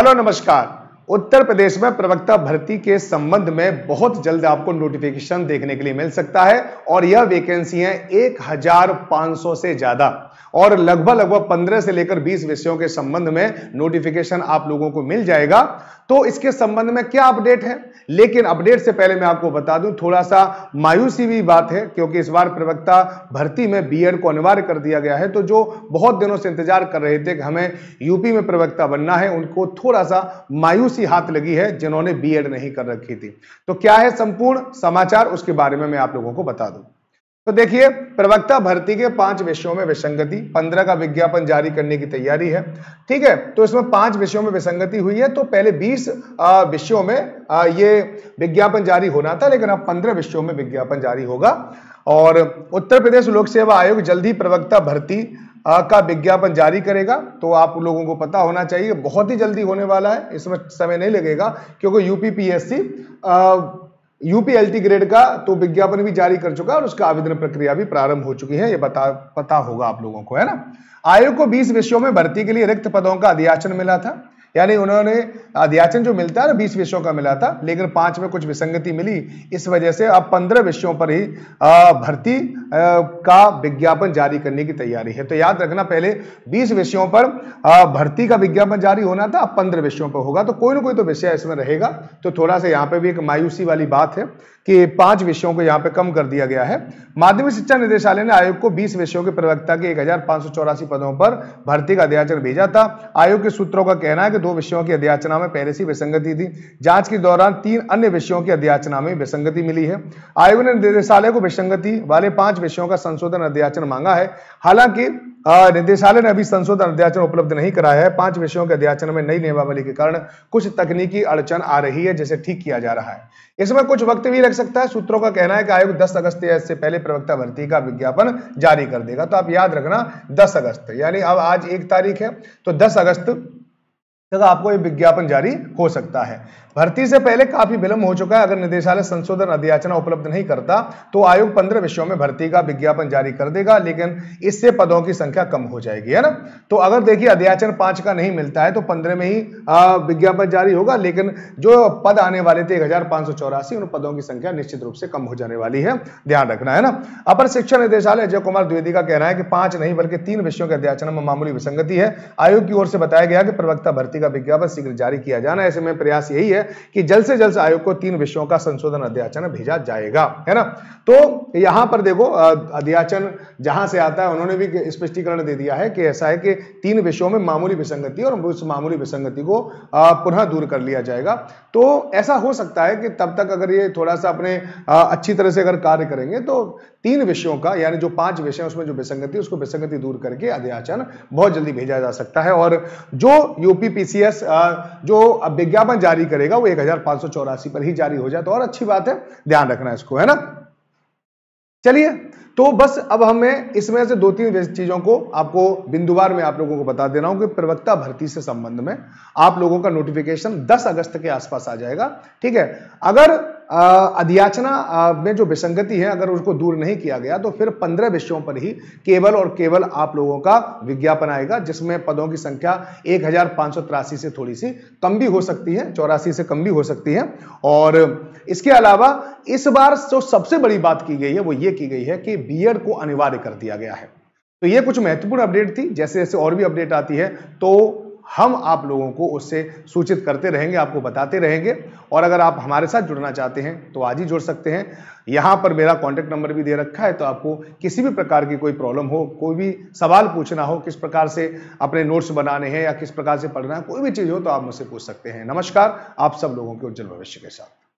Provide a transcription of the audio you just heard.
Hello नमस्कार। उत्तर प्रदेश में प्रवक्ता भर्ती के संबंध में बहुत जल्द आपको नोटिफिकेशन देखने के लिए मिल सकता है और यह वैकेंसी है 1500 से ज्यादा और लगभग 15 से लेकर 20 विषयों के संबंध में नोटिफिकेशन आप लोगों को मिल जाएगा। तो इसके संबंध में क्या अपडेट है, लेकिन अपडेट से पहले मैं आपको बता दूं, थोड़ा सा मायूसी भी बात है क्योंकि इस बार प्रवक्ता भर्ती में बीएड को अनिवार्य कर दिया गया है। तो जो बहुत दिनों से इंतजार कर रहे थे कि हमें यूपी में प्रवक्ता बनना है, उनको थोड़ा सा मायूसी हाथ लगी है जिन्होंने बीएड नहीं कर रखी थी। तो क्या है संपूर्ण समाचार, उसके बारे में मैं आप लोगों को बता दूं। तो देखिए, प्रवक्ता भर्ती के 5 विषयों में विसंगति, 15 का विज्ञापन जारी करने की तैयारी है। ठीक है, तो इसमें 5 विषयों में विसंगति हुई है। तो पहले 20 विषयों में ये विज्ञापन जारी होना था, लेकिन अब 15 विषयों में विज्ञापन जारी होगा। और उत्तर प्रदेश लोक सेवा आयोग जल्द ही प्रवक्ता भर्ती का विज्ञापन जारी करेगा। तो आप लोगों को पता होना चाहिए, बहुत ही जल्दी होने वाला है, इसमें समय नहीं लगेगा क्योंकि यूपीपीएससी यूपीएलटी ग्रेड का तो विज्ञापन भी जारी कर चुका है और उसका आवेदन प्रक्रिया भी प्रारंभ हो चुकी है। ये पता होगा आप लोगों को, है ना। आयोग को 20 विषयों में भर्ती के लिए रिक्त पदों का अधियाचन मिला था, यानी उन्होंने अधियाचन जो मिलता है ना 20 विषयों का मिला था, लेकिन 5 में कुछ विसंगति मिली। इस वजह से अब 15 विषयों पर ही भर्ती का विज्ञापन जारी करने की तैयारी है। तो याद रखना, पहले 20 विषयों पर भर्ती का विज्ञापन जारी होना था, अब 15 विषयों पर होगा। तो कोई ना कोई तो विषय इसमें रहेगा। तो थोड़ा सा यहाँ पे भी एक मायूसी वाली बात है कि 5 विषयों को यहाँ पे कम कर दिया गया है। माध्यमिक शिक्षा निदेशालय ने आयोग को 20 विषयों के प्रवक्ता के 1584 पदों पर भर्ती का अध्याचन भेजा था। आयोग के सूत्रों का कहना है कि 2 विषयों की अध्याचना में पहले से विसंगति थी। जांच के दौरान 3 अन्य विषयों की अध्याचना में विसंगति मिली है। आयोग ने निदेशालय को विसंगति वाले 5 विषयों का संशोधन अध्याचन मांगा है। हालांकि निदेशालय ने अभी संशोधन अध्याचन उपलब्ध नहीं कराया है। 5 विषयों के अध्याचन में नई नियमावली के कारण कुछ तकनीकी अड़चन आ रही है, जिसे ठीक किया जा रहा है। इसमें कुछ वक्त भी लग सकता है। सूत्रों का कहना है कि आयोग 10 अगस्त या इससे पहले प्रवक्ता भर्ती का विज्ञापन जारी कर देगा। तो आप याद रखना 10 अगस्त, यानी अब आज 1 तारीख है, तो 10 अगस्त तक आपको ये विज्ञापन जारी हो सकता है। भर्ती से पहले काफी विलंब हो चुका है। अगर निदेशालय संशोधन अध्याचना उपलब्ध नहीं करता तो आयोग 15 विषयों में भर्ती का विज्ञापन जारी कर देगा, लेकिन इससे पदों की संख्या कम हो जाएगी, है ना। तो अगर देखिए अध्याचन 5 का नहीं मिलता है तो 15 में ही विज्ञापन जारी होगा, लेकिन जो पद आने वाले थे 1584, उन पदों की संख्या निश्चित रूप से कम हो जाने वाली है, ध्यान रखना, है ना। अपर शिक्षा निदेशालय अजय कुमार द्विवेदी का कहना है कि 5 नहीं बल्कि 3 विषयों के अध्याचन में मामूली विसंगति है। आयोग की ओर से बताया गया कि प्रवक्ता भर्ती का विज्ञापन शीघ्र जारी किया जाना है। ऐसे में प्रयास यही है कि जल्द से जल्द आयोग को 3 विषयों का संशोधन अध्याचन भेजा जाएगा, है ना। तो यहां पर देखो, अध्याचन जहां से आता है उन्होंने भी स्पष्टीकरण दे दिया है कि ऐसा है कि 3 विषयों में मामूली विसंगति और उस मामूली विसंगति को पुनः दूर कर लिया जाएगा। तो ऐसा हो सकता है कि तब तक अगर ये थोड़ा सा अपने अच्छी तरह से अगर कार्य करेंगे तो 3 विषयों का, यानी जो 5 विषय उसमें जो विसंगति, उसको विसंगति दूर करके अध्याचन बहुत जल्दी भेजा जा सकता है। और जो यूपीपीसीएस जो विज्ञापन जारी करेगा वो 1584 पर ही जारी हो जाए तो और अच्छी बात है, ध्यान रखना इसको, है ना। चलिए, तो बस अब हमें इसमें से 2-3 चीजों को आपको बिंदुवार में आप लोगों को बता दे रहा हूं कि प्रवक्ता भर्ती से संबंध में आप लोगों का नोटिफिकेशन 10 अगस्त के आसपास आ जाएगा। ठीक है, अगर अध्याचना में जो विसंगति है अगर उसको दूर नहीं किया गया तो फिर 15 विषयों पर ही केवल और केवल आप लोगों का विज्ञापन आएगा, जिसमें पदों की संख्या 1583 से थोड़ी सी कम भी हो सकती है, 84 से कम भी हो सकती है। और इसके अलावा इस बार जो सबसे बड़ी बात की गई है वो ये की गई है कि बीएड को अनिवार्य कर दिया गया है। तो ये कुछ महत्वपूर्ण अपडेट थी। जैसे जैसे और भी अपडेट आती है तो हम आप लोगों को उससे सूचित करते रहेंगे, आपको बताते रहेंगे। और अगर आप हमारे साथ जुड़ना चाहते हैं तो आज ही जुड़ सकते हैं। यहां पर मेरा कॉन्टेक्ट नंबर भी दे रखा है, तो आपको किसी भी प्रकार की कोई प्रॉब्लम हो, कोई भी सवाल पूछना हो, किस प्रकार से अपने नोट्स बनाने हैं या किस प्रकार से पढ़ना है, कोई भी चीज हो तो आप मुझसे पूछ सकते हैं। नमस्कार, आप सब लोगों के उज्जवल भविष्य के साथ।